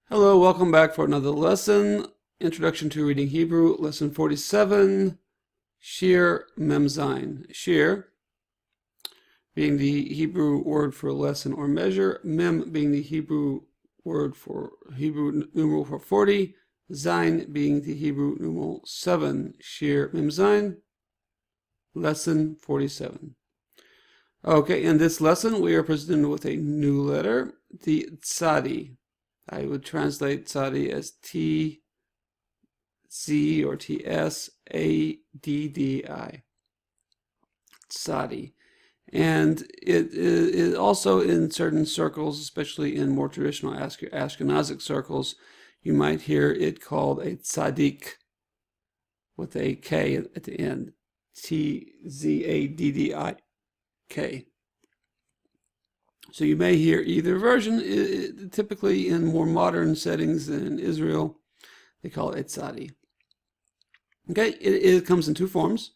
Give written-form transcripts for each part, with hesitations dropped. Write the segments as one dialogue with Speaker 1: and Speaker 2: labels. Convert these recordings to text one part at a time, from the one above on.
Speaker 1: Hello, welcome back for another lesson. Introduction to Reading Hebrew, lesson 47, Shir Mem Zayin. Shir being the Hebrew word for lesson or measure, Mem being the Hebrew numeral for 40, Zayin being the Hebrew numeral 7. Shir Mem Zayin, lesson 47. Okay, in this lesson we are presented with a new letter, the Tzaddi. I would translate Tzaddi as T-Z or T-S-A-D-D-I. Tzaddi. And it is also in certain circles, especially in more traditional Ashkenazic circles, you might hear it called a tzaddik with a K at the end. T-Z-A-D-D-I-K. So you may hear either version. Typically in more modern settings in Israel, they call it tzaddi. Okay, it comes in two forms.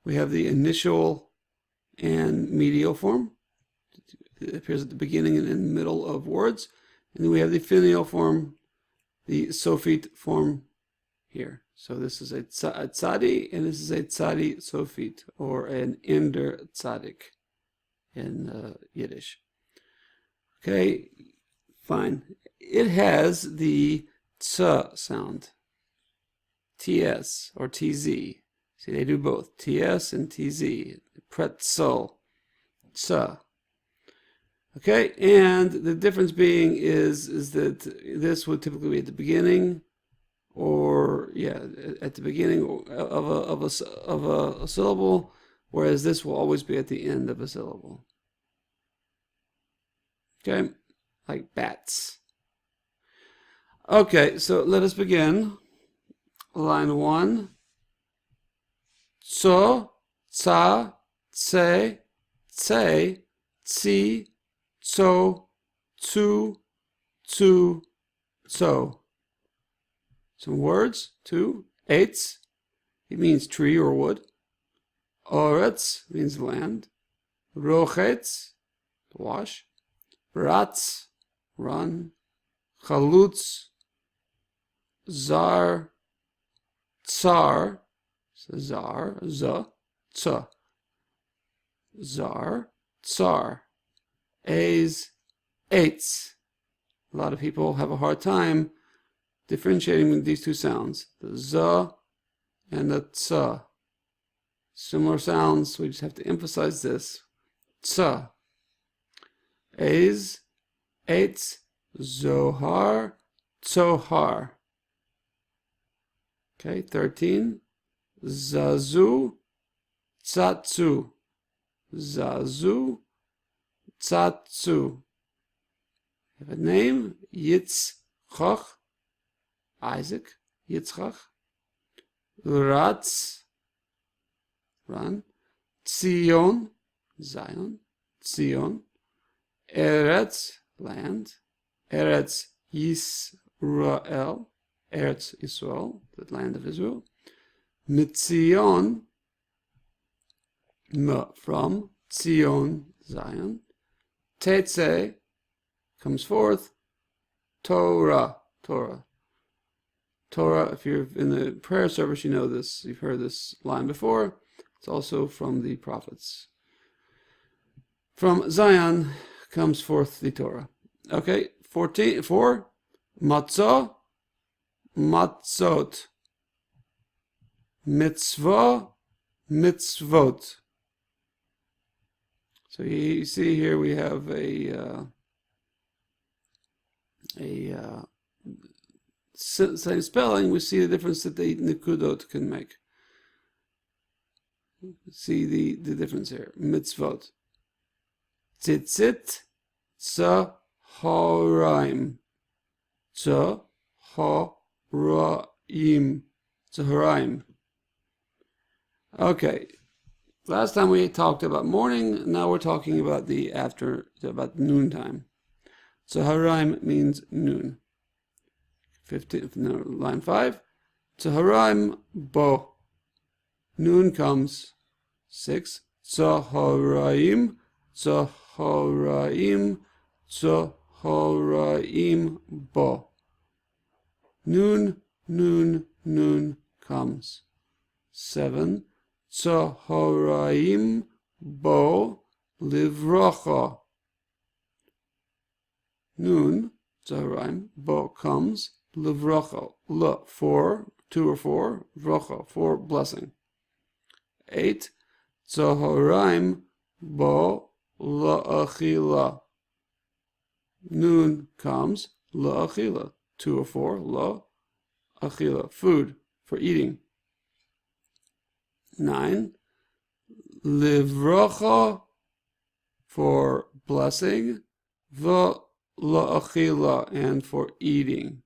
Speaker 1: We have the initial and medial form. It appears at the beginning and in the middle of words. And then we have the filial form, the sofit form here. So this is a tzaddi, and this is a tzaddi sofit, or an ender tzaddik in Yiddish. Okay, fine. It has the ts sound, ts or tz. See, they do both, ts and tz. Pretzel, ts. Okay, and the difference being is that this would typically be at the beginning, or at the beginning of a syllable, whereas this will always be at the end of a syllable. Okay, like bats. Okay, so let us begin. Line 1. Tso, tsa, tse, tse, tsi, tso, tsu, tsu, tso. Some words. 2. Eitz, it means tree or wood. Oretz means land. Rochetz, to wash. Ratz, run. Chalutz, zar, tsar, zar, tsa. Zar, tsar. A's, eitz. A lot of people have a hard time differentiating with these two sounds, the z and the tsa. Similar sounds, we just have to emphasize this. Tsa. A's, eitz, zohar, tsohar. Okay, 13. Zazu, tzatzu. Zazu, tzatzu. Have a name, Yitzchak, Isaac, Yitzchak. Ratz, run. Tzion, Zion, Tzion. Eretz, land. Eretz Yisrael, Eretz Israel, the land of Israel. Mitzion, from. Tzion, Zion. Tetze, comes forth. Torah, Torah. Torah, if you're in the prayer service, you know this. You've heard this line before. It's also from the prophets. From Zion comes forth the Torah. Okay, 4. Matzah, matzot. Mitzvah, mitzvot. So you see here we have same spelling. We see the difference that the nikudot can make. See the difference here. Mitzvot. Tzitzit, tzahoraim. Tzahoraim. Tzahoraim. Okay. Last time we talked about morning. Now we're talking about about noontime. Tzahoraim means noon. 15, no, line 5. Tzahoraim bo. Noon comes. 6. Tzahoraim. Tzahoraim, Tzahoraim bo. Nun, nun, nun comes. 7. Tzahoraim bo livracha. Nun, Tzahoraim, bo comes, livracha, la, for, 2 or 4, vracha, for blessing. 8. Tzahoraim bo la'achila. Noon comes, la'achila, 2 or 4, la'achila, food, for eating. 9. Livracha, for blessing, la'achila, and for eating.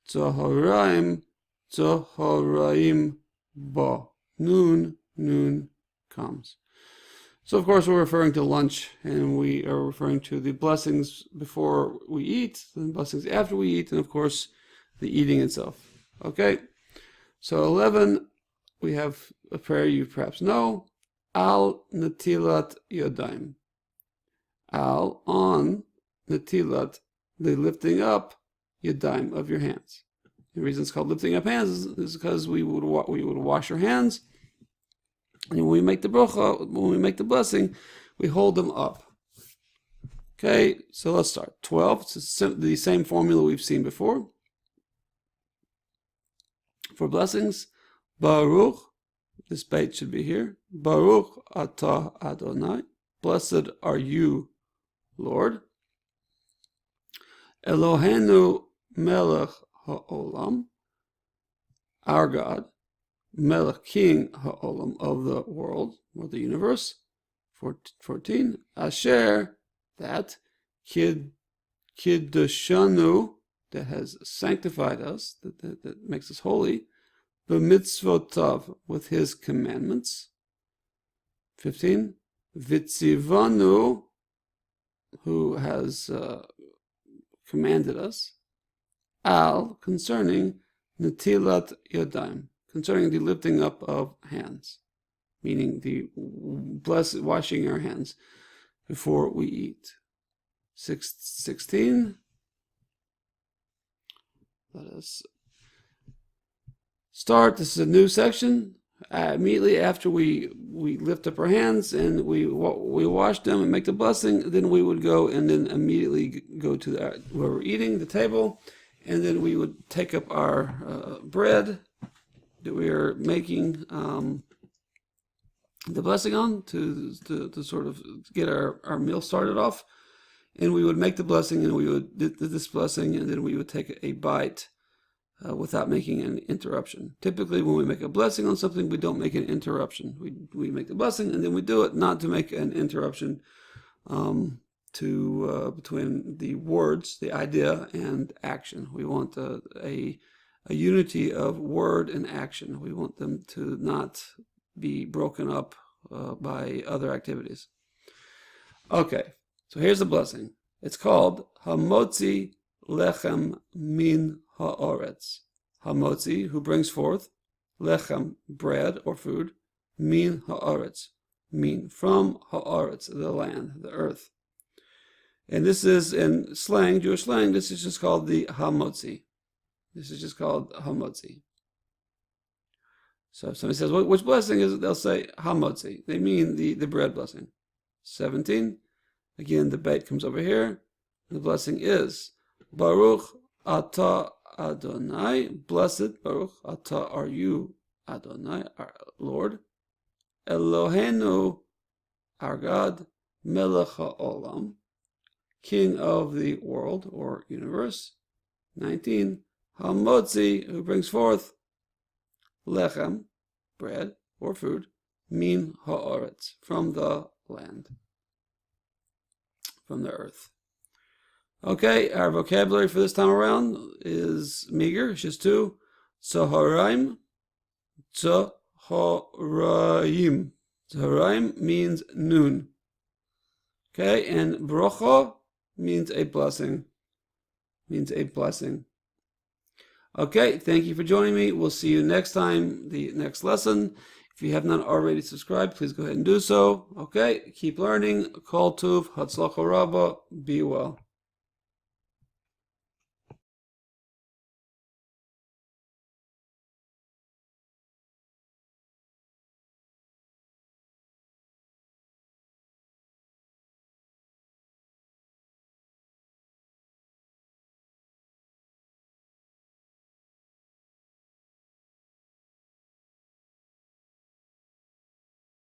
Speaker 1: Tzahoraim, tzahoraim ba. Noon, noon comes. So, of course, we're referring to lunch, and we are referring to the blessings before we eat, the blessings after we eat, and, of course, the eating itself. Okay? So, 11, we have a prayer you perhaps know. Al natilat yodayim. Al, on, natilat, the lifting up, yodayim, of your hands. The reason it's called lifting up hands is because we would wash our hands, and when we make the bracha, when we make the blessing, we hold them up. Okay, so let's start. 12, it's the same formula we've seen before. For blessings, Baruch, this bait should be here. Baruch atah Adonai, blessed are you, Lord. Eloheinu melech ha'olam, our God, melech, king ha'olam, of the world, or the universe. 14, asher, that, kiddushanu, that has sanctified us, that makes us holy, b'mitzvotav, with his commandments. 15, vitzivanu, who has commanded us, al, concerning natilat yadayim, concerning the lifting up of hands, meaning the washing our hands before we eat. 16, let us start. This is a new section. Immediately after we lift up our hands and we wash them and make the blessing, then we would go and then immediately go to where we're eating, the table, and then we would take up our bread that we are making the blessing on to sort of get our meal started off, and we would make the blessing, and we would do this blessing, and then we would take a bite without making an interruption. Typically, when we make a blessing on something, we don't make an interruption. We make the blessing, and then we do it not to make an interruption between the words, the idea, and action. We want a unity of word and action. We want them to not be broken up by other activities. Okay, so here's the blessing. It's called Hamotzi Lechem Min Ha'oretz. Hamotzi, who brings forth, Lechem, bread or food, Min Ha'oretz, min, from Ha'oretz, the land, the earth. And this is in slang, Jewish slang, this is just called the Hamotzi. This is just called Hamotzi. So if somebody says, which blessing is it? They'll say Hamotzi. They mean the bread blessing. 17, again, the bait comes over here. The blessing is Baruch atah Adonai, blessed, Baruch atah are you, Adonai, our Lord. Eloheinu, our God, melech ha'olam, king of the world or universe. 19, Hamotzi, who brings forth lechem, bread or food, min ha'oretz, from the land, from the earth. Okay, our vocabulary for this time around is meager. It's just 2. Tzahoraim, tzahoraim. Tzahoraim means noon. Okay, and bracha means a blessing. Okay, thank you for joining me. We'll see you next time, the next lesson. If you have not already subscribed, please go ahead and do so. Okay, keep learning. Kol tuv, hatzlacha rabba, be well.